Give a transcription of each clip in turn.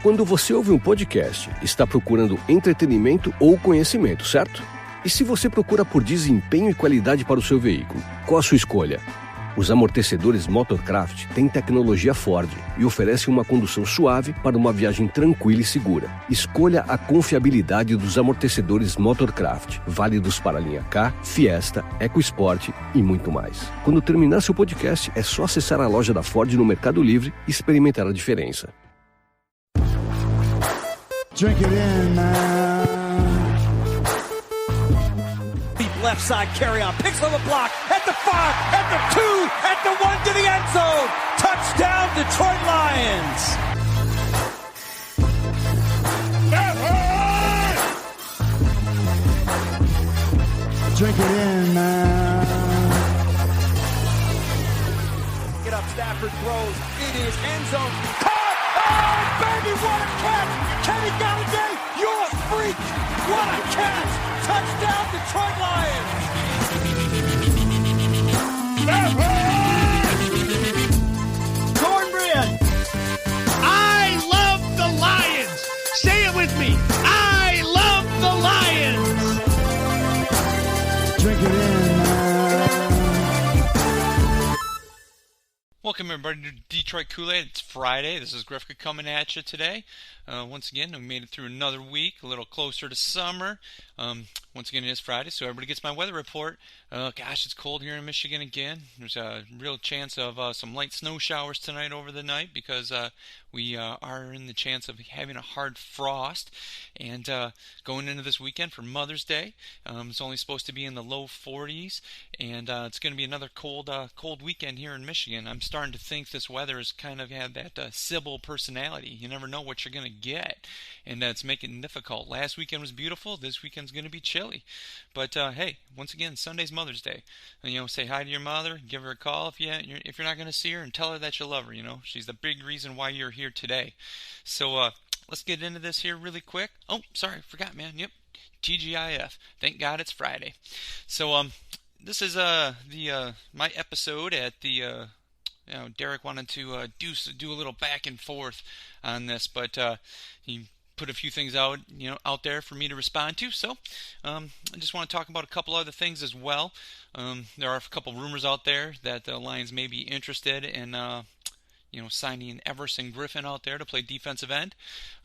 Quando você ouve um podcast, está procurando entretenimento ou conhecimento, certo? E se você procura por desempenho e qualidade para o seu veículo, qual a sua escolha? Os amortecedores Motorcraft têm tecnologia Ford e oferecem uma condução suave para uma viagem tranquila e segura. Escolha a confiabilidade dos amortecedores Motorcraft, válidos para a linha K, Fiesta, EcoSport e muito mais. Quando terminar seu podcast, é só acessar a loja da Ford no Mercado Livre e experimentar a diferença. Drink it in, man. Left side carry on, picks on the block, at the 5, at the 2, at the 1 to the end zone. Touchdown, Detroit Lions. Drink it in, man. Get up, Stafford throws, it is end zone. Caught! Oh, baby, what a catch! Kenny Galladay, you're a freak! What a catch! Touchdown, Detroit Lions! Cornbread! I love the Lions! Say it with me! I love the Lions! Drink it in, man. Welcome everybody to Detroit Koolaid. It's Friday. This is Grifka coming at you today. Once again, we made it through another week, a little closer to summer. Once again, it is Friday, so everybody gets my weather report. Gosh, it's cold here in Michigan again. There's a real chance of some light snow showers tonight over the night because we are in the chance of having a hard frost. And going into this weekend for Mother's Day, it's only supposed to be in the low 40s, and it's going to be another cold weekend here in Michigan. I'm starting to think this weather has kind of had that Sybil personality. You never know what you're going to get, and it's making it difficult. Last weekend was beautiful. This weekend's going to be chilly. But hey, once again, Sunday's Mother's Day. And, say hi to your mother, give her a call if you're not going to see her, and tell her that you love her. She's the big reason why you're here today. So let's get into this here really quick. Oh, sorry, forgot, man. Yep, TGIF. Thank God it's Friday. So this is my episode at the. Derek wanted to do a little back and forth on this, but he put a few things out there for me to respond to. So I just want to talk about a couple other things as well. There are a couple rumors out there that the Lions may be interested in signing Everson Griffin out there to play defensive end.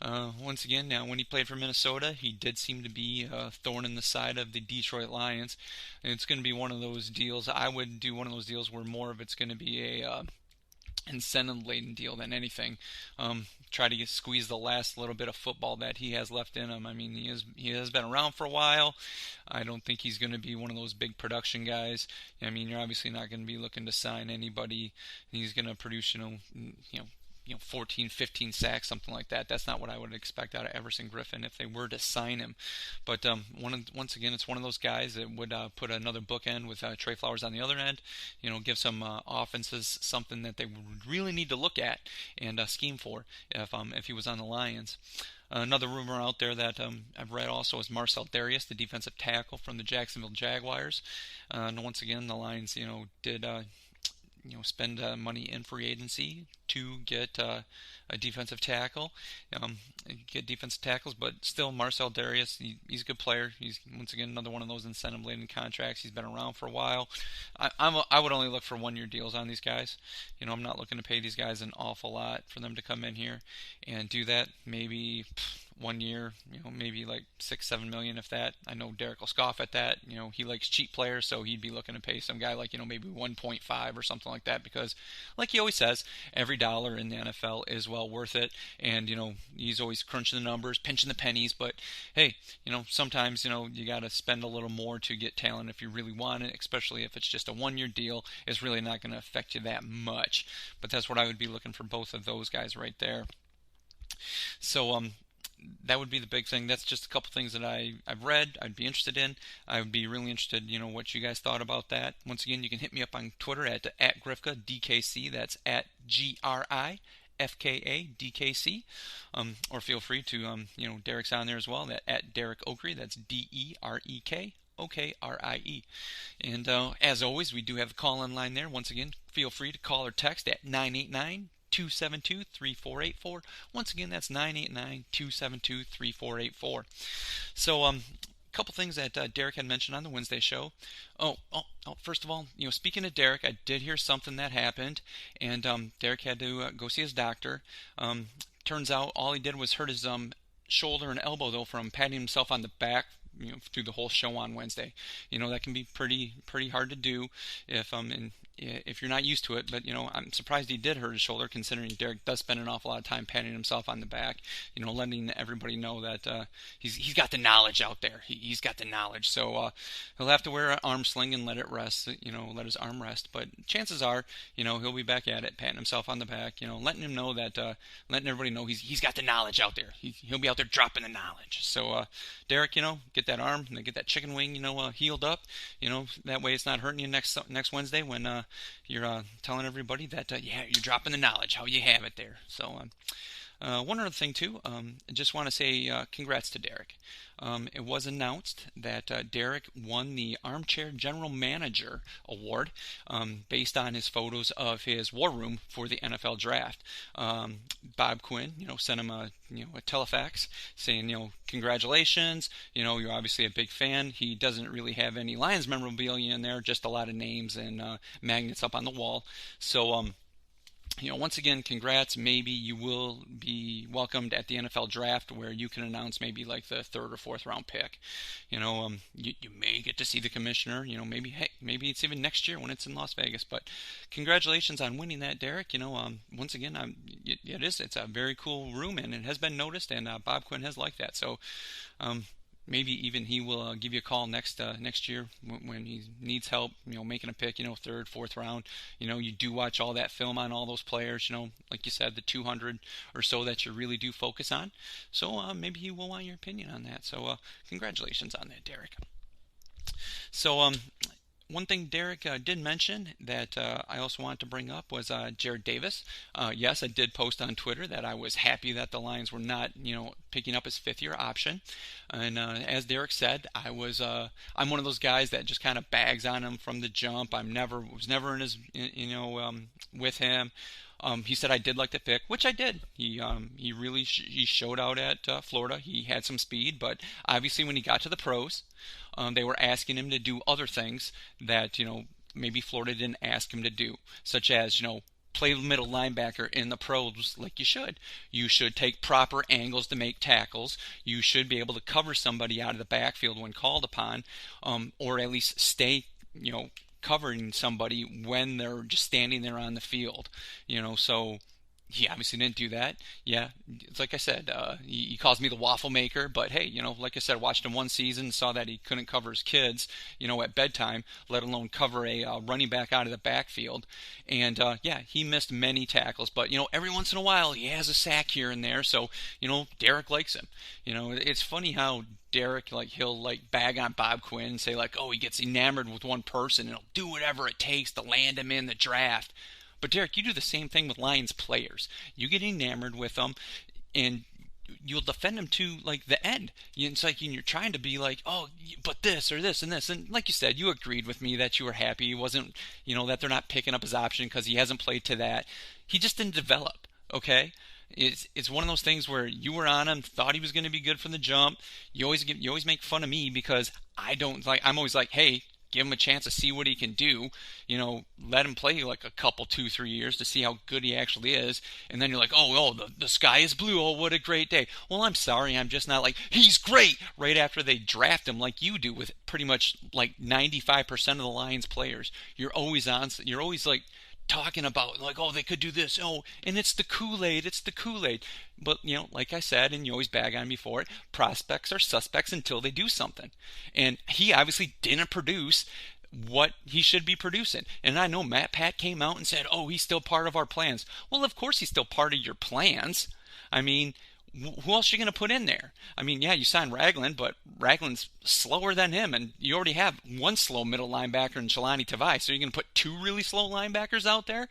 Once again, now when he played for Minnesota, he did seem to be a thorn in the side of the Detroit Lions. And it's going to be one of those deals. I would do one of those deals where more of it's going to be a incentive-laden deal than anything. Try to squeeze the last little bit of football that he has left in him. I mean, he has been around for a while. I don't think he's going to be one of those big production guys. I mean, you're obviously not going to be looking to sign anybody. He's going to produce, 14, 15 sacks, something like that. That's not what I would expect out of Everson Griffin if they were to sign him. But once again, it's one of those guys that would put another bookend with Trey Flowers on the other end. Give some offenses something that they would really need to look at and scheme for if he was on the Lions. Another rumor out there that I've read also is Marcel Darius, the defensive tackle from the Jacksonville Jaguars. And once again, the Lions, did spend money in free agency to get a defensive tackle, get defensive tackles, but still Marcel Darius, he's a good player. He's, once again, another one of those incentive-laden contracts. He's been around for a while. I would only look for one-year deals on these guys. I'm not looking to pay these guys an awful lot for them to come in here and do that. Maybe 1 year, maybe like $6-7 million, if that. I know Derek will scoff at that. He likes cheap players, so he'd be looking to pay some guy like, maybe 1.5 or something like that, because like he always says, every dollar in the NFL is well worth it. And, he's always crunching the numbers, pinching the pennies, but hey, sometimes, you got to spend a little more to get talent if you really want it, especially if it's just a 1 year deal. It's really not going to affect you that much. But that's what I would be looking for both of those guys right there. So, that would be the big thing. That's just a couple things that I've read, I'd be interested in. I would be really interested, what you guys thought about that. Once again, you can hit me up on Twitter at Grifka, DKC. That's at GRIFKA, DKC. Or feel free to, Derek's on there as well, at Derek Okrie. That's DEREK. OKRIE. And as always, we do have the call-in line there. Once again, feel free to call or text at 989 989-272-3484. Once again, that's 989-272-3484. So, couple things that Derek had mentioned on the Wednesday show. First of all, speaking of Derek, I did hear something that happened, and Derek had to go see his doctor. Turns out all he did was hurt his shoulder and elbow, though, from patting himself on the back through the whole show on Wednesday. That can be pretty hard to do if you're not used to it, but I'm surprised he did hurt his shoulder, considering Derek does spend an awful lot of time patting himself on the back, letting everybody know that he's got the knowledge out there. He's got the knowledge, so he'll have to wear an arm sling and let it rest, let his arm rest. But chances are, he'll be back at it, patting himself on the back, letting him know that, letting everybody know he's got the knowledge out there. He'll be out there dropping the knowledge. So Derek, get that arm, get that chicken wing, healed up, that way it's not hurting you next Wednesday when you're telling everybody that you're dropping the knowledge, how you have it there. So one other thing too, I just want to say congrats to Derek. It was announced that Derek won the Armchair General Manager Award based on his photos of his war room for the NFL Draft. Bob Quinn, sent him a telefax saying, congratulations. You're obviously a big fan. He doesn't really have any Lions memorabilia in there, just a lot of names and magnets up on the wall. So once again, congrats. Maybe you will be welcomed at the NFL Draft, where you can announce maybe like the 3rd or 4th round pick. You may get to see the commissioner. Maybe it's even next year when it's in Las Vegas. But congratulations on winning that, Derek. Once again, it's a very cool room, and it has been noticed, and Bob Quinn has liked that. So maybe even he will give you a call next year when he needs help, making a pick, 3rd, 4th round. You do watch all that film on all those players, like you said, the 200 or so that you really do focus on. So maybe he will want your opinion on that. So congratulations on that, Derek. So one thing Derek did mention that I also wanted to bring up was Jared Davis. Yes, I did post on Twitter that I was happy that the Lions were not, picking up his 5th-year option. And as Derek said, I'm one of those guys that just kind of bags on him from the jump. Was never in his, with him. He said I did like the pick, which I did. He really he showed out at Florida. He had some speed, but obviously when he got to the pros, they were asking him to do other things that maybe Florida didn't ask him to do, such as play middle linebacker in the pros like you should. You should take proper angles to make tackles. You should be able to cover somebody out of the backfield when called upon, or at least stay covering somebody when they're just standing there on the field, so he obviously didn't do that. Yeah, it's like I said, he calls me the waffle maker, but hey, like I said, I watched him one season, saw that he couldn't cover his kids, at bedtime, let alone cover a running back out of the backfield. And he missed many tackles, but every once in a while he has a sack here and there, so Derek likes him. It's funny how Derek, he'll bag on Bob Quinn and say he gets enamored with one person and he'll do whatever it takes to land him in the draft. But Derek, you do the same thing with Lions players. You get enamored with them, and you'll defend them to the end. It's you're trying to be but this or this and this. And like you said, you agreed with me that you were happy. He wasn't, that they're not picking up his option because he hasn't played to that. He just didn't develop. Okay. It's one of those things where you were on him, thought he was going to be good from the jump. You always make fun of me because I'm always hey, give him a chance to see what he can do. Let him play a couple, 2-3 years to see how good he actually is. And then you're the sky is blue. Oh, what a great day. Well, I'm sorry. I'm just not he's great right after they draft him like you do with pretty much 95% of the Lions players. You're always talking about they could do this. Oh, and it's the Koolaid. But, like I said, and you always bag on me for it, prospects are suspects until they do something. And he obviously didn't produce what he should be producing. And I know Matt Pat came out and said, he's still part of our plans. Well, of course he's still part of your plans. I mean, who else are you going to put in there? I mean, yeah, you signed Ragland, but Ragland's slower than him, and you already have one slow middle linebacker in Jelani Tavai, so you're going to put 2 really slow linebackers out there?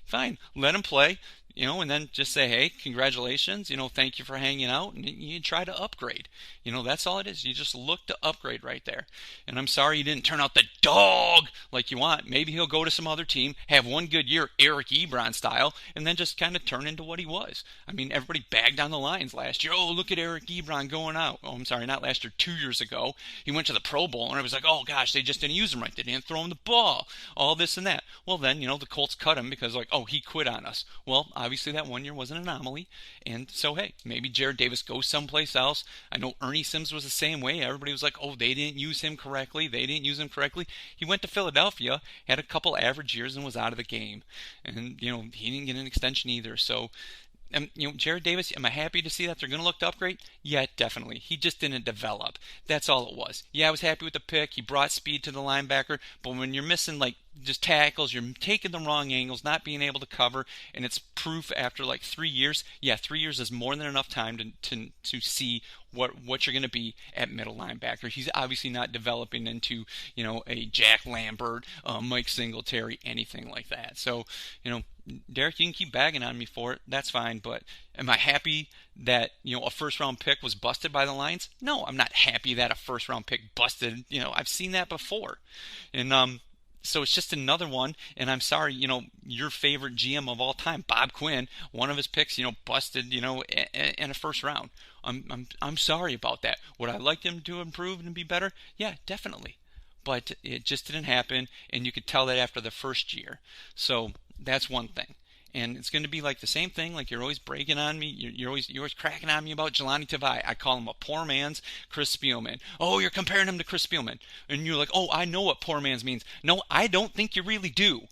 Fine, let him play. and then just say, hey, congratulations, thank you for hanging out, and you try to upgrade. That's all it is. You just look to upgrade right there. And I'm sorry you didn't turn out the dog like you want. Maybe he'll go to some other team, have one good year, Eric Ebron style, and then just kind of turn into what he was. I mean, everybody bagged on the Lions last year. Oh, look at Eric Ebron going out. Oh, I'm sorry, not last year, 2 years ago. He went to the Pro Bowl, and I was like, oh gosh, they just didn't use him right. They didn't throw him the ball. All this and that. Well, then, the Colts cut him because, he quit on us. Well, obviously that 1 year was an anomaly. And so, hey, maybe Jared Davis goes someplace else. I know Ernie Sims was the same way. Everybody was like, oh, they didn't use him correctly. He went to Philadelphia, had a couple average years, and was out of the game. And, he didn't get an extension either. So, Jared Davis, am I happy to see that they're going to look to upgrade? Yeah, definitely. He just didn't develop. That's all it was. Yeah, I was happy with the pick. He brought speed to the linebacker. But when you're missing, just tackles, you're taking the wrong angles, not being able to cover, and it's proof after 3 years. Yeah, 3 years is more than enough time to see what you're going to be at middle linebacker. He's obviously not developing into, a Jack Lambert, Mike Singletary, anything like that. So, Derek, you can keep bagging on me for it. That's fine. But am I happy that, a first-round pick was busted by the Lions? No, I'm not happy that a first-round pick busted. I've seen that before. And so it's just another one. And I'm sorry, your favorite GM of all time, Bob Quinn, one of his picks, busted, in a first round. I'm sorry about that. Would I like him to improve and be better? Yeah, definitely. But it just didn't happen, and you could tell that after the first year. So that's one thing. And it's going to be the same thing. You're always breaking on me. You're always cracking on me about Jelani Tavai. I call him a poor man's Chris Spielman. Oh, you're comparing him to Chris Spielman. And you're like, oh, I know what poor man's means. No, I don't think you really do.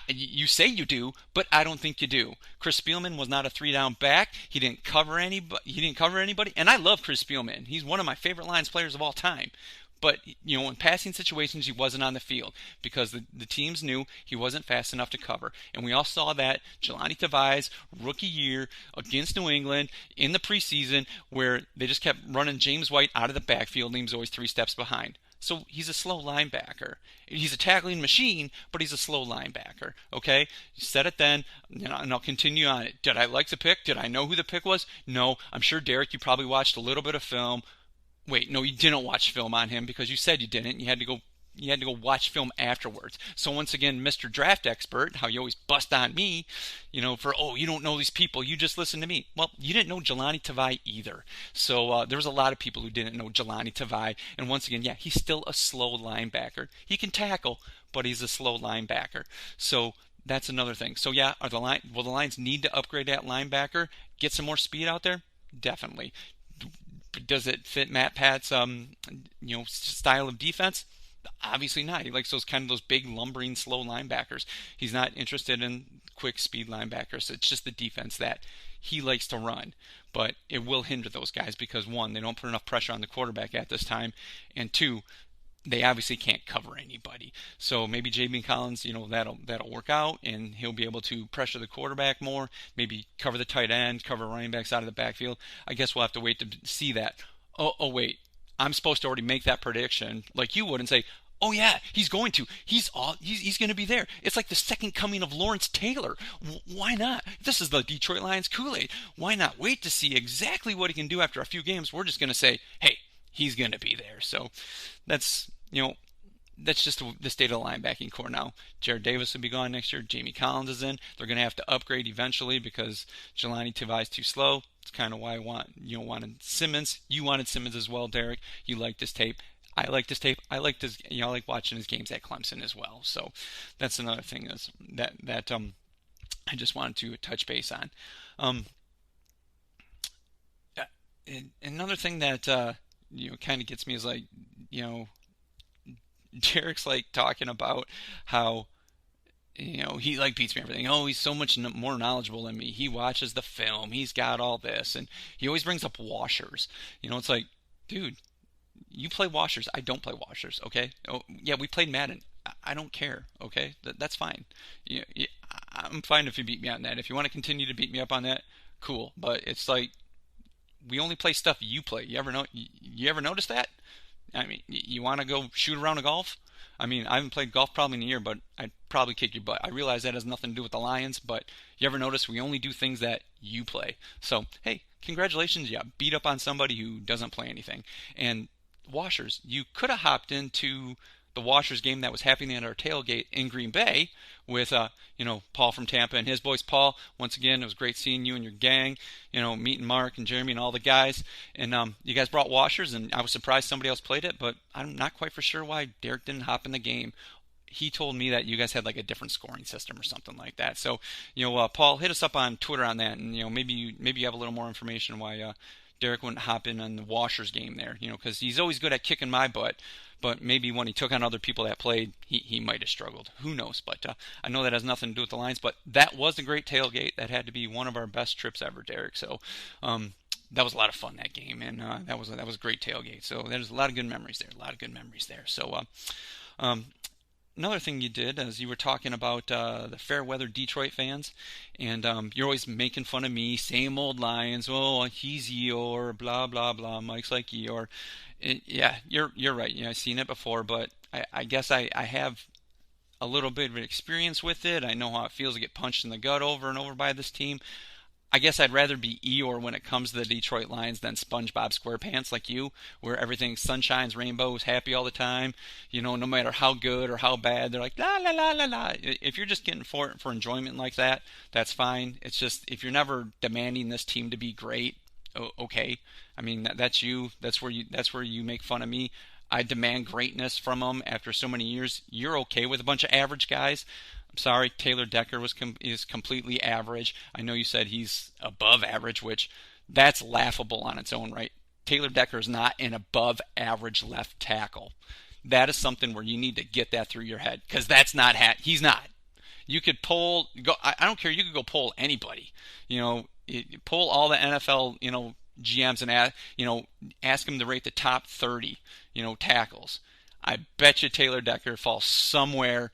You say you do, but I don't think you do. Chris Spielman was not a 3-down back. He didn't cover anybody. And I love Chris Spielman. He's one of my favorite Lions players of all time. But, in passing situations, he wasn't on the field because the teams knew he wasn't fast enough to cover. And we all saw that Jelani Tavai's rookie year against New England in the preseason where they just kept running James White out of the backfield and he was always 3 steps behind. So he's a slow linebacker. He's a tackling machine, but he's a slow linebacker, okay? You said it then, and I'll continue on it. Did I like the pick? Did I know who the pick was? No. I'm sure, Derek, you probably watched a little bit of film. Wait, no, you didn't watch film on him because you said you didn't. You had to go watch film afterwards. So once again, Mr. Draft Expert, how you always bust on me, for, oh, you don't know these people, you just listen to me. Well, you didn't know Jelani Tavai either. So there was a lot of people who didn't know Jelani Tavai. And once again, yeah, he's still a slow linebacker. He can tackle, but he's a slow linebacker. So that's another thing. So yeah, will the Lions need to upgrade that linebacker, get some more speed out there? Definitely. Does it fit Matt Pat's style of defense? Obviously not. He likes those big lumbering slow linebackers. He's not interested in quick speed linebackers. It's just the defense that he likes to run. But it will hinder those guys because 1, they don't put enough pressure on the quarterback at this time, and 2, they obviously can't cover anybody. So maybe J.B. Collins, that'll work out, and he'll be able to pressure the quarterback more, maybe cover the tight end, cover running backs out of the backfield. I guess we'll have to wait to see that. Oh wait, I'm supposed to already make that prediction like you would and say, oh yeah, he's going to. He's going to be there. It's like the second coming of Lawrence Taylor. Why not? This is the Detroit Lions Kool-Aid. Why not wait to see exactly what he can do after a few games? We're just going to say, hey, he's going to be there. So that's just the state of the linebacking core now. Jared Davis will be gone next year. Jamie Collins is in. They're going to have to upgrade eventually because Jelani Tavai is too slow. It's kind of why I wanted Simmons. You wanted Simmons as well, Derek. You liked his tape. I liked his tape. I liked his. I like watching his games at Clemson as well. So that's another thing is that I just wanted to touch base on. Another thing that kind of gets me is Derek's talking about how he beats me and everything. Oh, he's so much more knowledgeable than me. He watches the film. He's got all this, and he always brings up washers. It's like, dude, you play washers. I don't play washers. Okay. Oh, yeah, we played Madden. I don't care. Okay, that's fine. I'm fine if you beat me on that. If you want to continue to beat me up on that, cool. But it's we only play stuff you play. You ever notice that? I mean, you want to go shoot around a golf? I mean, I haven't played golf probably in a year, but I'd probably kick your butt. I realize that has nothing to do with the Lions, but you ever notice we only do things that you play? So, hey, congratulations, you beat up on somebody who doesn't play anything. And Washers, you could have hopped into the Washers game that was happening at our tailgate in Green Bay with, Paul from Tampa and his boys. Paul, once again, it was great seeing you and your gang, meeting Mark and Jeremy and all the guys. And you guys brought Washers, and I was surprised somebody else played it, but I'm not quite for sure why Derek didn't hop in the game. He told me that you guys had like a different scoring system or something like that. So, Paul, hit us up on Twitter on that, and maybe you have a little more information why Derek wouldn't hop in on the Washers game there. Because he's always good at kicking my butt, but maybe when he took on other people that played, he might have struggled. Who knows? But I know that has nothing to do with the Lions. But that was a great tailgate. That had to be one of our best trips ever, Derek. So that was a lot of fun, that game, and that was a great tailgate. So there's a lot of good memories there. So another thing you did is you were talking about the fair weather Detroit fans, and you're always making fun of me, same old Lions. Oh, he's Eeyore, blah blah blah. Mike's like Eeyore. Yeah, you're right. I've seen it before, but I guess I have a little bit of experience with it. I know how it feels to get punched in the gut over and over by this team. I guess I'd rather be Eeyore when it comes to the Detroit Lions than SpongeBob SquarePants like you, where everything's sunshines, rainbows, happy all the time. No matter how good or how bad, they're like, la, la, la, la, la. If you're just getting for enjoyment like that, that's fine. It's just, if you're never demanding this team to be great, okay. I mean, that's you. That's where you make fun of me. I demand greatness from them after so many years. You're okay with a bunch of average guys. I'm sorry, Taylor Decker is completely average. I know you said he's above average, which that's laughable on its own right. Taylor Decker is not an above average left tackle. That is something where you need to get that through your head, because that's not he's not. You could I don't care. You could go poll anybody. Poll all the NFL GMs and ask them to rate the top 30 tackles. I bet you Taylor Decker falls somewhere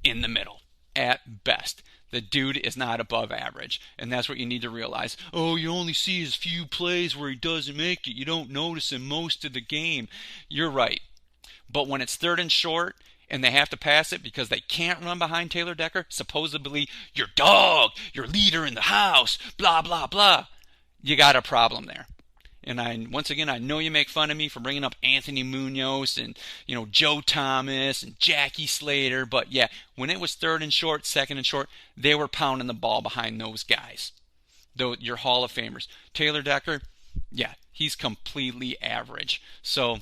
in the middle at best. The dude is not above average, and that's what you need to realize. Oh, you only see his few plays where he doesn't make it. You don't notice him most of the game. You're right. But when it's 3rd and short and they have to pass it because they can't run behind Taylor Decker, supposedly your dog, your leader in the house, blah, blah, blah, you got a problem there. And once again, I know you make fun of me for bringing up Anthony Munoz and, Joe Thomas and Jackie Slater. But yeah, when it was 3rd and short, 2nd and short, they were pounding the ball behind those guys. Though your Hall of Famers. Taylor Decker, yeah, he's completely average. So,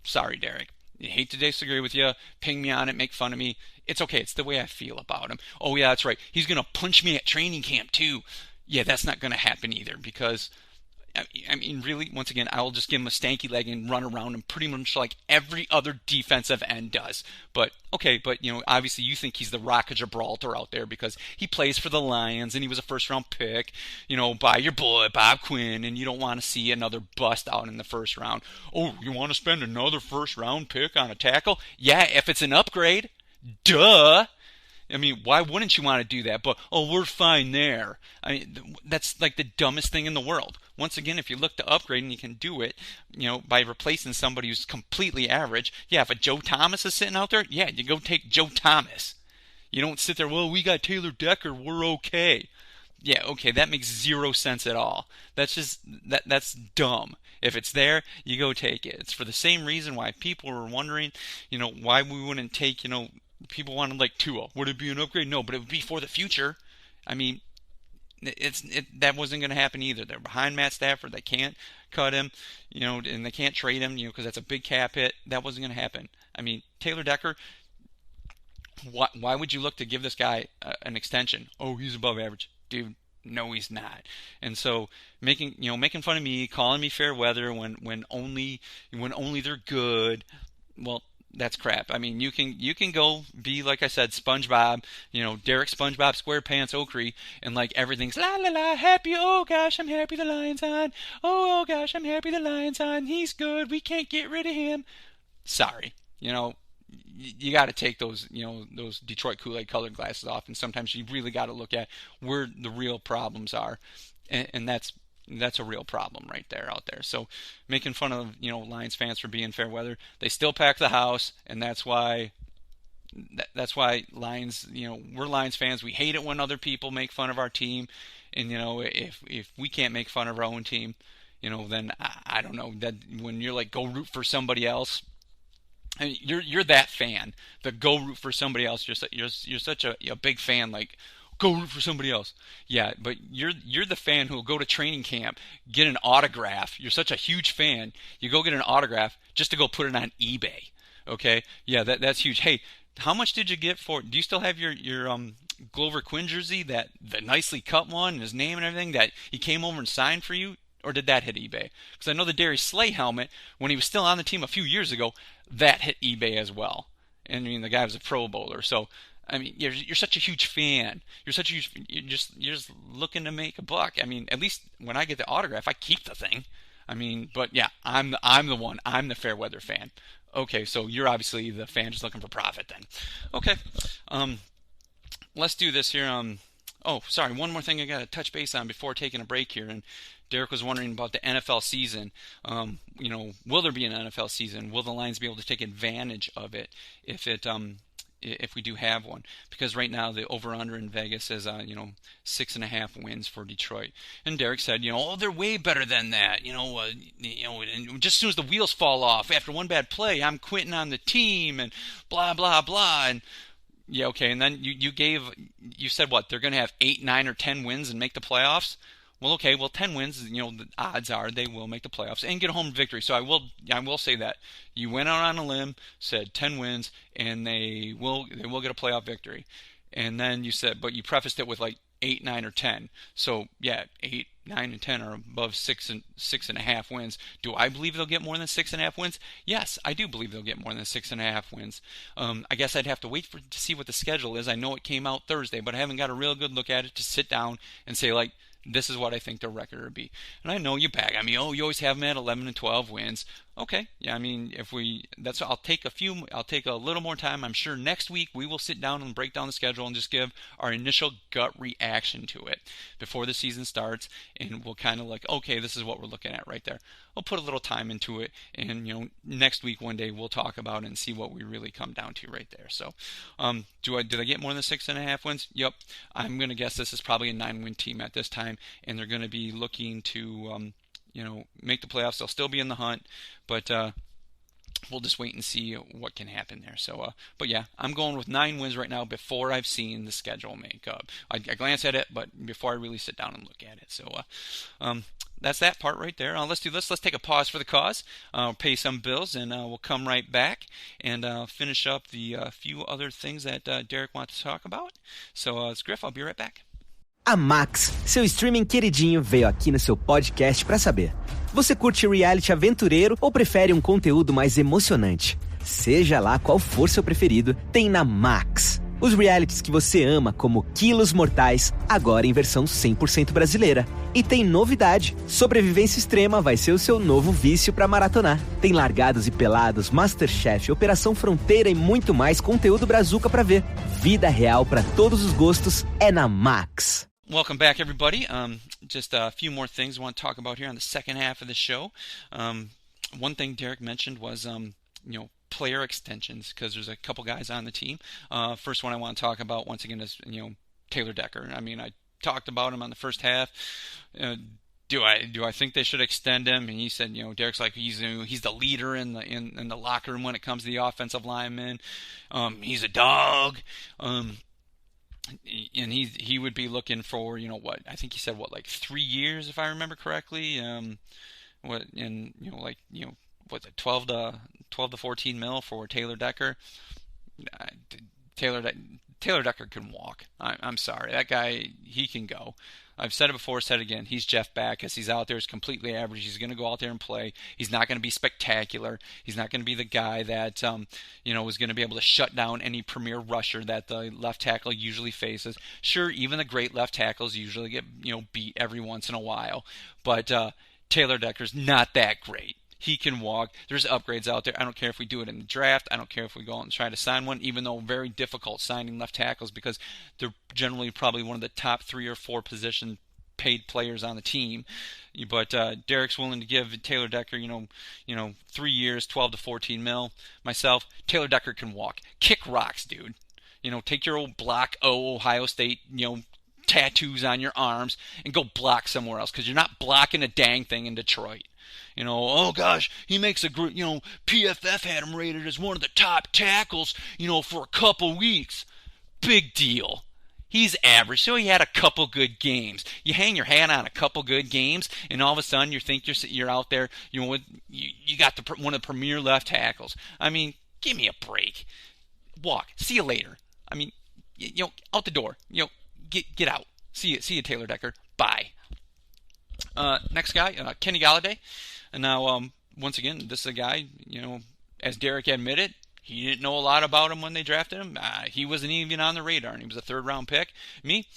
sorry, Derek. I hate to disagree with you. Ping me on it, make fun of me. It's okay. It's the way I feel about him. Oh, yeah, that's right. He's going to punch me at training camp, too. Yeah, that's not going to happen either, because I mean, really, once again, I will just give him a stanky leg and run around him pretty much like every other defensive end does. But, okay, obviously you think he's the Rock of Gibraltar out there because he plays for the Lions and he was a first-round pick, by your boy, Bob Quinn, and you don't want to see another bust out in the first round. Oh, you want to spend another first-round pick on a tackle? Yeah, if it's an upgrade. Duh! I mean, why wouldn't you want to do that? But, we're fine there. I mean, that's like the dumbest thing in the world. Once again, if you look to upgrade and you can do it, by replacing somebody who's completely average, yeah, if a Joe Thomas is sitting out there, yeah, you go take Joe Thomas. You don't sit there, well, we got Taylor Decker, we're okay. Yeah, okay, that makes zero sense at all. That's dumb. If it's there, you go take it. It's for the same reason why people were wondering, why we wouldn't take, people wanted like Tua. Would it be an upgrade? No, but it would be for the future. I mean, that wasn't going to happen either. They're behind Matt Stafford. They can't cut him, and they can't trade him, because that's a big cap hit. That wasn't going to happen. I mean, Taylor Decker, why would you look to give this guy an extension? Oh, he's above average. Dude, no, he's not. And so making fun of me, calling me fair weather when only they're good, well, that's crap. I mean, you can go be, like I said, SpongeBob, Derek SpongeBob SquarePants Oakley, and like everything's la la la happy. Oh gosh, I'm happy the Lions on. Oh gosh, I'm happy the Lions on. He's good. We can't get rid of him. Sorry, you got to take those those Detroit Koolaid colored glasses off, and sometimes you really got to look at where the real problems are, and that's that's a real problem right there out there. So making fun of, Lions fans for being fair weather, they still pack the house, and that's why Lions, we're Lions fans. We hate it when other people make fun of our team, and if we can't make fun of our own team, then I don't know, that when you're like, go root for somebody else. I mean, you're that fan, the go root for somebody else. You're such a big fan, like, go root for somebody else. Yeah, but you're the fan who will go to training camp, get an autograph. You're such a huge fan, you go get an autograph just to go put it on eBay. Okay, yeah, that's huge. Hey, how much did you get for? Do you still have your Glover Quinn jersey, the nicely cut one, and his name and everything that he came over and signed for you? Or did that hit eBay? Because I know the Darius Slay helmet, when he was still on the team a few years ago, that hit eBay as well. And I mean, the guy was a Pro Bowler. So, I mean, you're such a huge fan. You're just looking to make a buck. I mean, at least when I get the autograph, I keep the thing. I mean, but yeah, I'm the one. I'm the fair weather fan. Okay, so you're obviously the fan just looking for profit then. Okay, let's do this here. Oh, sorry, one more thing I got to touch base on before taking a break here. And Derek was wondering about the NFL season. Will there be an NFL season? Will the Lions be able to take advantage of it if we do have one? Because right now the over/under in Vegas is 6.5 wins for Detroit. And Derek said, they're way better than that. And just as soon as the wheels fall off after one bad play, I'm quitting on the team and blah blah blah. And yeah, okay. And then you said what? They're going to have 8, 9, or 10 wins and make the playoffs. Well, okay. Well, 10 wins. The odds are they will make the playoffs and get a home victory. So I will say that you went out on a limb, said 10 wins, and they will get a playoff victory. And then you said, but you prefaced it with like 8, 9, or 10. So yeah, 8, 9, and 10 are above 6.5 wins. Do I believe they'll get more than 6.5 wins? Yes, I do believe they'll get more than 6.5 wins. I guess I'd have to wait to see what the schedule is. I know it came out Thursday, but I haven't got a real good look at it to sit down and say, like, this is what I think their record would be. And I know you bag. I mean, you always have them at 11 and 12 wins. Okay, yeah, I mean, I'll take a little more time. I'm sure next week we will sit down and break down the schedule and just give our initial gut reaction to it before the season starts, and we'll kind of like, okay, this is what we're looking at right there. We'll put a little time into it, and next week one day we'll talk about it and see what we really come down to right there. So, did I get more than 6.5 wins? Yep. I'm gonna guess this is probably a 9-win team at this time, and they're gonna be looking to make the playoffs. They'll still be in the hunt, but we'll just wait and see what can happen there. So, but yeah, I'm going with 9 wins right now before I've seen the schedule make up. I glance at it, but before I really sit down and look at it. So, that's that part right there. Let's do this. Let's take a pause for the cause, pay some bills, and we'll come right back and finish up the few other things that Derek wants to talk about. So, it's Griff. I'll be right back. A Max, seu streaming queridinho, veio aqui no seu podcast para saber. Você curte reality aventureiro ou prefere um conteúdo mais emocionante? Seja lá qual for seu preferido, tem na Max. Os realities que você ama, como Quilos Mortais, agora em versão 100% brasileira. E tem novidade, Sobrevivência Extrema vai ser o seu novo vício para maratonar. Tem Largados e Pelados, Masterchef, Operação Fronteira e muito mais conteúdo brazuca para ver. Vida real para todos os gostos é na Max. Welcome back, everybody. Just a few more things I want to talk about here on the second half of the show. One thing Derek mentioned was, player extensions, because there's a couple guys on the team. First one I want to talk about, once again, is, Taylor Decker. I mean, I talked about him on the first half. Do I think they should extend him? And he said, Derek's like, he's the leader in the locker room when it comes to the offensive linemen. He's a dog. And he would be looking for, I think he said, like 3 years, if I remember correctly. What's it, 12 to 14 mil for Taylor Decker? Taylor Decker can walk. I'm sorry, that guy, he can go. I've said it before, said it again. He's Jeff Backus. He's out there. He's completely average. He's going to go out there and play. He's not going to be spectacular. He's not going to be the guy that, is going to be able to shut down any premier rusher that the left tackle usually faces. Sure, even the great left tackles usually get, beat every once in a while. But Taylor Decker's not that great. He can walk. There's upgrades out there. I don't care if we do it in the draft. I don't care if we go out and try to sign one, even though very difficult signing left tackles because they're generally probably one of the top 3 or 4 position paid players on the team. But Derek's willing to give Taylor Decker, 3 years, 12 to 14 mil. Myself, Taylor Decker can walk. Kick rocks, dude. Take your old Block O Ohio State, tattoos on your arms and go block somewhere else, because you're not blocking a dang thing in Detroit. Oh gosh, he makes a great, PFF had him rated as one of the top tackles, for a couple weeks. Big deal. He's average, so he had a couple good games. You hang your hat on a couple good games, and all of a sudden you think you're out there. You got one of the premier left tackles. I mean, give me a break. Walk. See you later. I mean, out the door. Get out. See you, Taylor Decker. Bye. Next guy, Kenny Golladay. And now, once again, this is a guy. As Derek admitted, he didn't know a lot about him when they drafted him. He wasn't even on the radar, and he was a third-round pick. Me,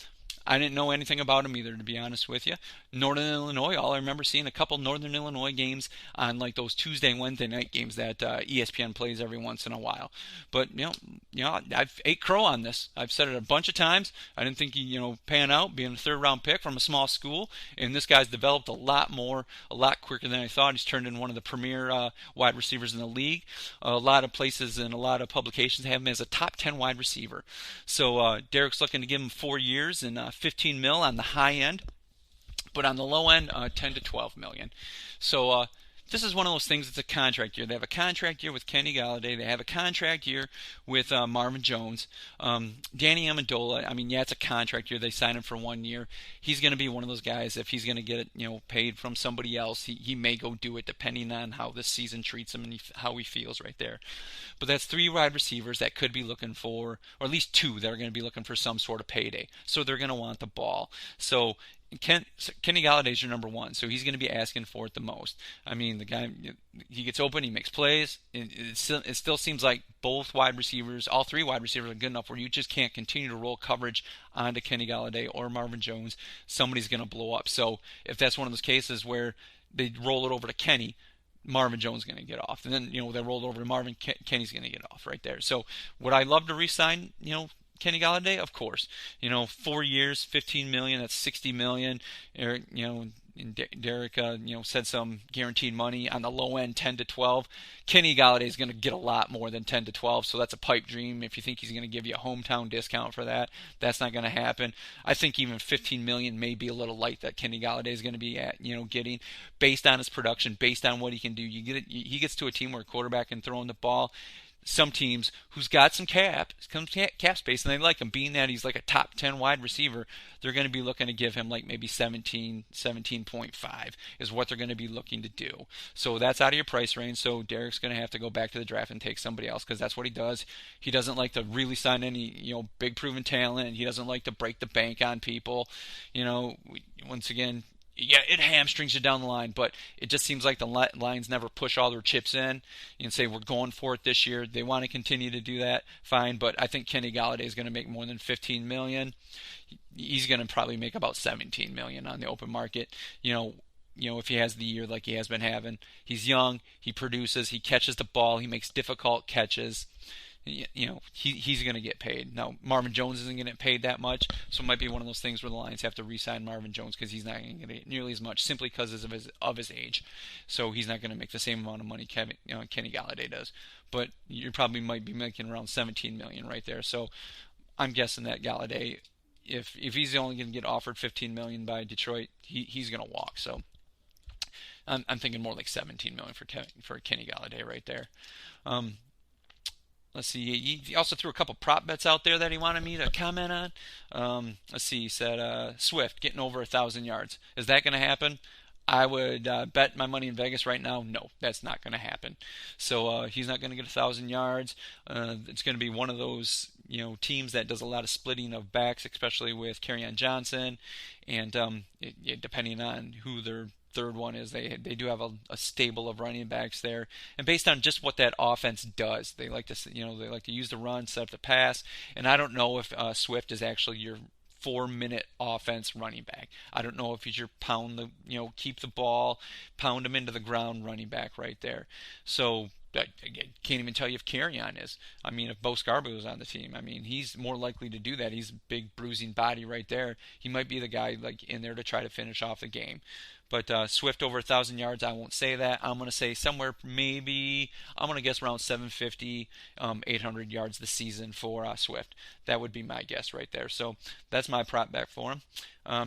I didn't know anything about him either, to be honest with you. Northern Illinois, all I remember seeing a couple Northern Illinois games on like those Tuesday and Wednesday night games that ESPN plays every once in a while. But, I've ate crow on this. I've said it a bunch of times. I didn't think he'd, pan out, being a third-round pick from a small school. And this guy's developed a lot quicker than I thought. He's turned into one of the premier wide receivers in the league. A lot of places and a lot of publications have him as a top 10 wide receiver. So Derek's looking to give him 4 years and 15 mil on the high end, but on the low end, 10 to 12 million. So this is one of those things. It's a contract year. They have a contract year with Kenny Golladay. They have a contract year with Marvin Jones. Danny Amendola, it's a contract year. They signed him for 1 year. He's going to be one of those guys. If he's going to get it, paid from somebody else, he may go do it, depending on how this season treats him and how he feels right there. But that's 3 wide receivers that could be looking for, or at least 2 that are going to be looking for some sort of payday. So they're going to want the ball. So Kenny Golladay is your number 1, so he's going to be asking for it the most. The guy, he gets open, he makes plays. It still seems like both wide receivers, all 3 wide receivers, are good enough where you just can't continue to roll coverage onto Kenny Golladay or Marvin Jones. Somebody's going to blow up. So if that's one of those cases where they roll it over to Kenny, Marvin Jones is going to get off. And then, they roll it over to Marvin, Kenny's going to get off right there. So would I love to re-sign, Kenny Golladay? Of course. 4 years, 15 million, that's 60 million. Eric, and Derek, said some guaranteed money on the low end, 10 to 12. Kenny Golladay is going to get a lot more than 10 to 12, so that's a pipe dream. If you think he's going to give you a hometown discount for that, that's not going to happen. I think even 15 million may be a little light that Kenny Golladay is going to be at, getting based on his production, based on what he can do. He gets to a team where a quarterback can throw in the ball. Some teams who's got some cap space, and they like him, being that he's like a top 10 wide receiver, they're going to be looking to give him like maybe 17.5 is what they're going to be looking to do. So that's out of your price range. So Derek's going to have to go back to the draft and take somebody else, because that's what he does. He doesn't like to really sign any, big proven talent. He doesn't like to break the bank on people. Once again, yeah, it hamstrings you down the line, but it just seems like the Lions never push all their chips in and say, we're going for it this year. They want to continue to do that, fine, but I think Kenny Golladay is going to make more than $15 million. He's going to probably make about $17 million on the open market. If he has the year like he has been having. He's young, he produces, he catches the ball, he makes difficult catches. He's going to get paid. Now, Marvin Jones isn't going to get paid that much, so it might be one of those things where the Lions have to re-sign Marvin Jones because he's not going to get nearly as much simply because of his age. So he's not going to make the same amount of money Kenny Golladay does. But you probably might be making around $17 million right there. So I'm guessing that Golladay, if he's only going to get offered $15 million by Detroit, he's going to walk. So I'm thinking more like $17 million for Kenny Golladay right there. Let's see. He also threw a couple prop bets out there that he wanted me to comment on. Let's see. He said Swift getting over 1,000 yards. Is that going to happen? I would bet my money in Vegas right now. No, that's not going to happen. So he's not going to get 1,000 yards. It's going to be one of those teams that does a lot of splitting of backs, especially with Kerryon Johnson, and depending on who their third one is, they do have a stable of running backs there, and based on just what that offense does, they like to use the run, set up the pass, and I don't know if Swift is actually your 4-minute offense running back. I don't know if he's your keep the ball, pound him into the ground running back right there. So I can't even tell you if Carrion is. I mean, if Bo Scarborough was on the team, I mean, he's more likely to do that. He's a big bruising body right there. He might be the guy like in there to try to finish off the game. But Swift over 1,000 yards, I won't say that. I'm going to say somewhere maybe, I'm going to guess around 750, 800 yards this season for Swift. That would be my guess right there. So that's my prop bet for him.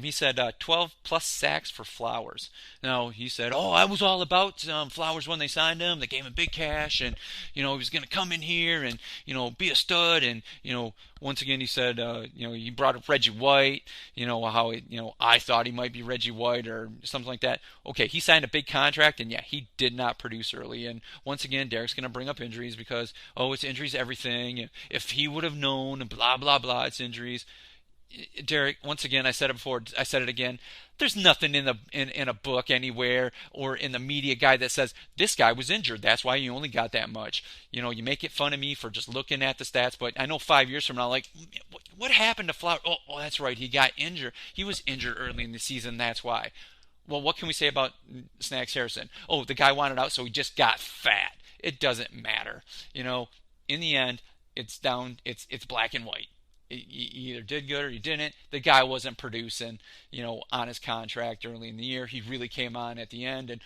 He said 12 plus sacks for Flowers. Now, he said, I was all about Flowers when they signed him. They gave him big cash, and, he was going to come in here and, be a stud. And, once again, he said, he brought up Reggie White, how, I thought he might be Reggie White or something like that. Okay, he signed a big contract, and yeah, he did not produce early. And once again, Derek's going to bring up injuries because, it's injuries everything. If he would have known, and blah, blah, blah, it's injuries. Derek, once again, I said it before, I said it again. There's nothing in a book anywhere or in the media guide that says this guy was injured. That's why you only got that much. You make it fun of me for just looking at the stats, but I know 5 years from now, like, what happened to Flower? Oh, that's right, he got injured. He was injured early in the season. That's why. Well, what can we say about Snacks Harrison? Oh, the guy wanted out, so he just got fat. It doesn't matter. In the end, it's black and white. He either did good or he didn't. The guy wasn't producing, on his contract early in the year. He really came on at the end, and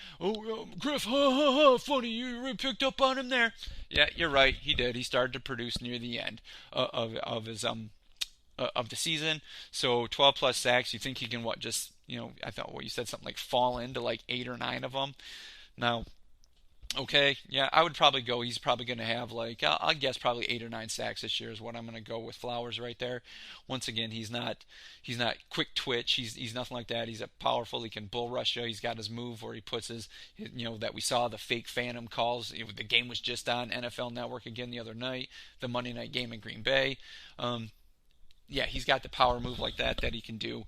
Griff, funny, you really picked up on him there. Yeah, you're right, he did. He started to produce near the end of his of the season. So 12 plus sacks. You think he can I thought you said something like fall into like 8 or 9 of them. Now, okay, yeah, I would probably go. He's probably going to have I guess probably 8 or 9 sacks this year is what I'm going to go with Flowers right there. Once again, he's not quick twitch. He's nothing like that. He's powerful. He can bull rush you. He's got his move where he puts his that we saw the fake phantom calls. The game was just on NFL Network again the other night, the Monday night game in Green Bay. Yeah, he's got the power move like that he can do,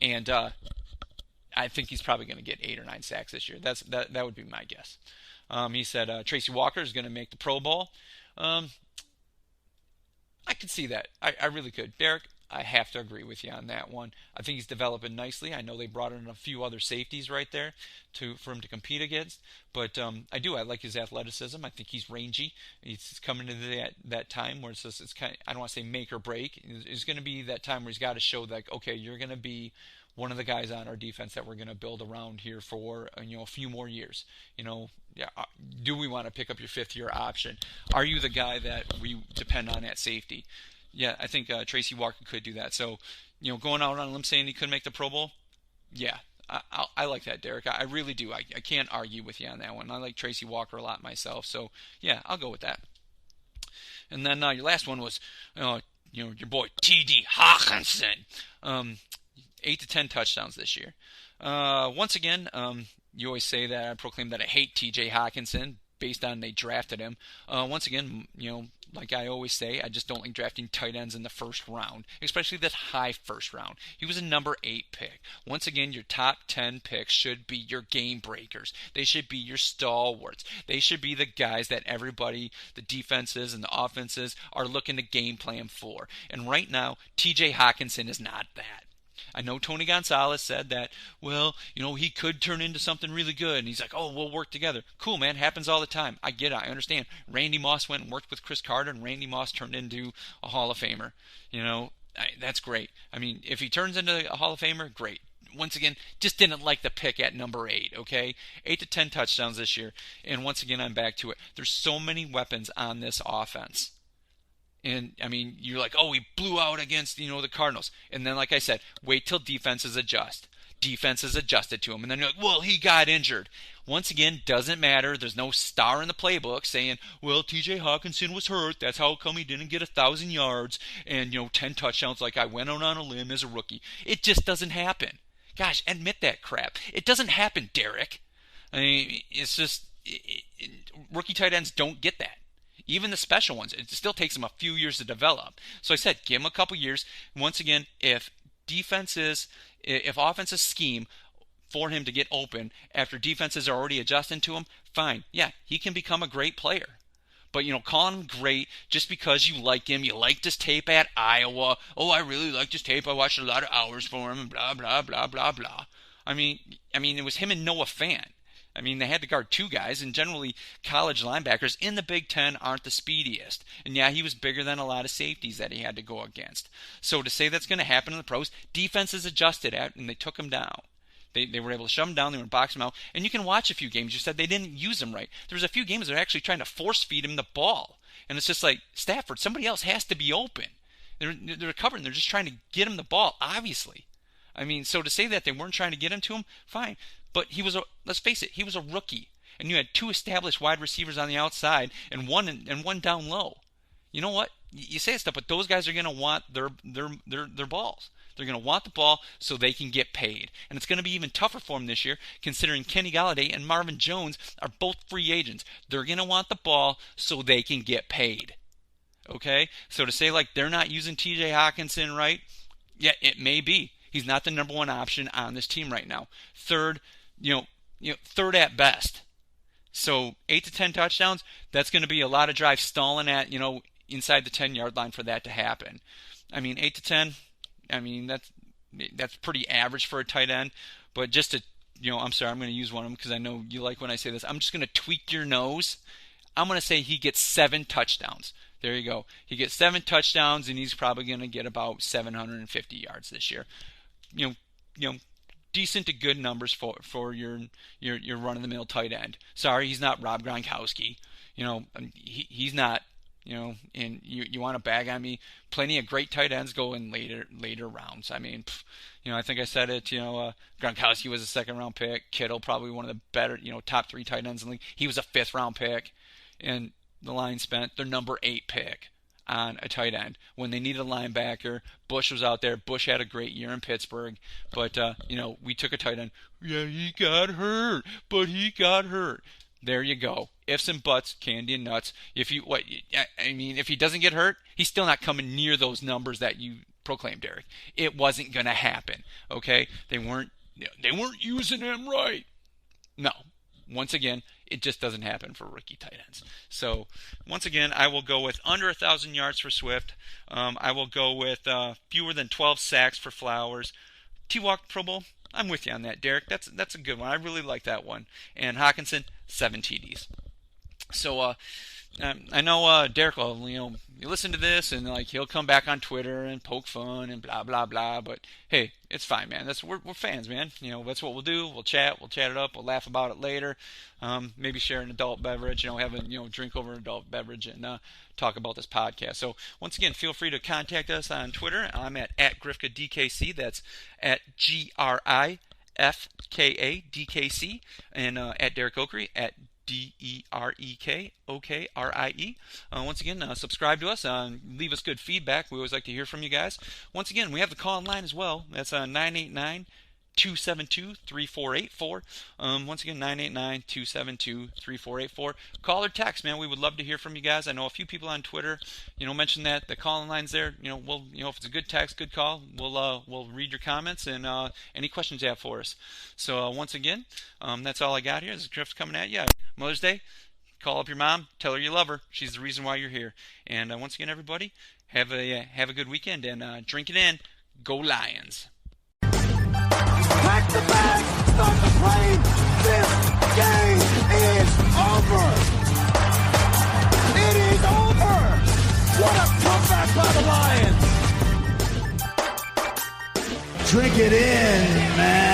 and I think he's probably going to get 8 or 9 sacks this year. That would be my guess. He said Tracy Walker is going to make the Pro Bowl. I could see that. I really could. Derek, I have to agree with you on that one. I think he's developing nicely. I know they brought in a few other safeties right there for him to compete against. But I like his athleticism. I think he's rangy. He's coming into that time where it's kind of, I don't want to say make or break. It's going to be that time where he's got to show that, okay, you're going to be one of the guys on our defense that we're going to build around here for a few more years. Do we want to pick up your 5th-year option? Are you the guy that we depend on at safety? Yeah, I think Tracy Walker could do that. So, going out on a limb saying he could make the Pro Bowl, yeah, I like that, Derek. I really do. I can't argue with you on that one. I like Tracy Walker a lot myself. So, yeah, I'll go with that. And then your last one was, your boy T.D. Hawkinson. 8 to 10 touchdowns this year. Once again, you always say that I proclaim that I hate T.J. Hawkinson based on they drafted him. Once again, like I always say, I just don't like drafting tight ends in the first round, especially this high first round. He was a number 8 pick. Once again, your top 10 picks should be your game breakers. They should be your stalwarts. They should be the guys that everybody, the defenses and the offenses, are looking to game plan for. And right now, T.J. Hawkinson is not that. I know Tony Gonzalez said that, he could turn into something really good. And he's like, we'll work together. Cool, man. Happens all the time. I get it. I understand. Randy Moss went and worked with Chris Carter, and Randy Moss turned into a Hall of Famer. That's great. I mean, if he turns into a Hall of Famer, great. Once again, just didn't like the pick at number 8, okay? 8 to 10 touchdowns this year. And once again, I'm back to it. There's so many weapons on this offense. And, I mean, you're like, we blew out against, the Cardinals. And then, like I said, wait till defenses adjust. Defenses adjusted to him. And then you're like, well, he got injured. Once again, doesn't matter. There's no star in the playbook saying, well, T.J. Hawkinson was hurt. That's how come he didn't get 1,000 yards and, 10 touchdowns like I went out on a limb as a rookie. It just doesn't happen. Gosh, admit that crap. It doesn't happen, Derek. I mean, it's just, rookie tight ends don't get that. Even the special ones, it still takes them a few years to develop. So I said, give him a couple years. Once again, if offenses scheme for him to get open after defenses are already adjusting to him, fine. Yeah, he can become a great player. But, calling him great just because you like him, you liked his tape at Iowa. Oh, I really liked his tape. I watched a lot of hours for him, and blah, blah, blah, blah, blah. I mean, it was him and Noah Fant. I mean, they had to guard two guys, and generally college linebackers in the Big Ten aren't the speediest. And yeah, he was bigger than a lot of safeties that he had to go against. So to say that's going to happen in the pros, defenses adjusted at, and they took him down. They were able to shove him down, they were box him out. And you can watch a few games, you said they didn't use him right. There was a few games that were actually trying to force feed him the ball. And it's just like, Stafford, somebody else has to be open. They're covering, they're just trying to get him the ball, obviously. I mean, so to say that they weren't trying to get him to him, fine. But let's face it, he was a rookie. And you had two established wide receivers on the outside and one down low. You know what? You say stuff, but those guys are going to want their balls. They're going to want the ball so they can get paid. And it's going to be even tougher for them this year, considering Kenny Golladay and Marvin Jones are both free agents. They're going to want the ball so they can get paid. Okay? So to say like they're not using TJ Hawkinson right, yeah, it may be. He's not the number one option on this team right now. Third at best. So 8 to 10 touchdowns, that's going to be a lot of drives stalling at, inside the 10-yard line for that to happen. I mean, 8 to 10, that's pretty average for a tight end. But just to, I'm sorry, I'm going to use one of them because I know you like when I say this. I'm just going to tweak your nose. I'm going to say he gets 7 touchdowns. There you go. He gets 7 touchdowns, and he's probably going to get about 750 yards this year. Decent to good numbers for your run-of-the-mill tight end. Sorry, he's not Rob Gronkowski. He's not. And you want to bag on me? Plenty of great tight ends go in later rounds. I mean, I think I said it. Gronkowski was a second-round pick. Kittle probably one of the better, top 3 tight ends in the league. He was a 5th-round pick, and the Lions spent their number 8 pick on a tight end when they needed a linebacker. Bush was out there. Bush had a great year in Pittsburgh, but we took a tight end. Yeah, he got hurt, but he got hurt. There you go. Ifs and buts, candy and nuts. If he doesn't get hurt, he's still not coming near those numbers that you proclaimed, Derek. It wasn't going to happen. Okay, they weren't using him right. No. Once again, it just doesn't happen for rookie tight ends. So, once again, I will go with under 1,000 yards for Swift. I will go with fewer than 12 sacks for Flowers. T-Walk Pro Bowl, I'm with you on that, Derek. That's a good one. I really like that one. And Hawkinson, 7 TDs. So, I know Derek will, you listen to this and he'll come back on Twitter and poke fun and blah blah blah. But hey, it's fine, man. We're fans, man. That's what we'll do. We'll chat it up. We'll laugh about it later. Maybe share an adult beverage. Have a drink over an adult beverage and talk about this podcast. So once again, feel free to contact us on Twitter. I'm at GrifkaDKC. That's at GRIFKADKC, and at Derek Okrie at DEREKOKRIE. Once again, subscribe to us. Leave us good feedback. We always like to hear from you guys. Once again, we have the call-in line as well. That's 989-272-3484. Once again, 989-272-3484. Call or text, man. We would love to hear from you guys. I know a few people on Twitter, mentioned that the call-in line's there. We'll, if it's a good text, good call, we'll read your comments and any questions you have for us. So once again, that's all I got here. This is Griff coming at you. Mother's Day. Call up your mom. Tell her you love her. She's the reason why you're here. And once again, everybody, have a good weekend and drink it in. Go Lions. Pack the bag, start the plane. This game is over. It is over. What a comeback by the Lions. Drink it in, man.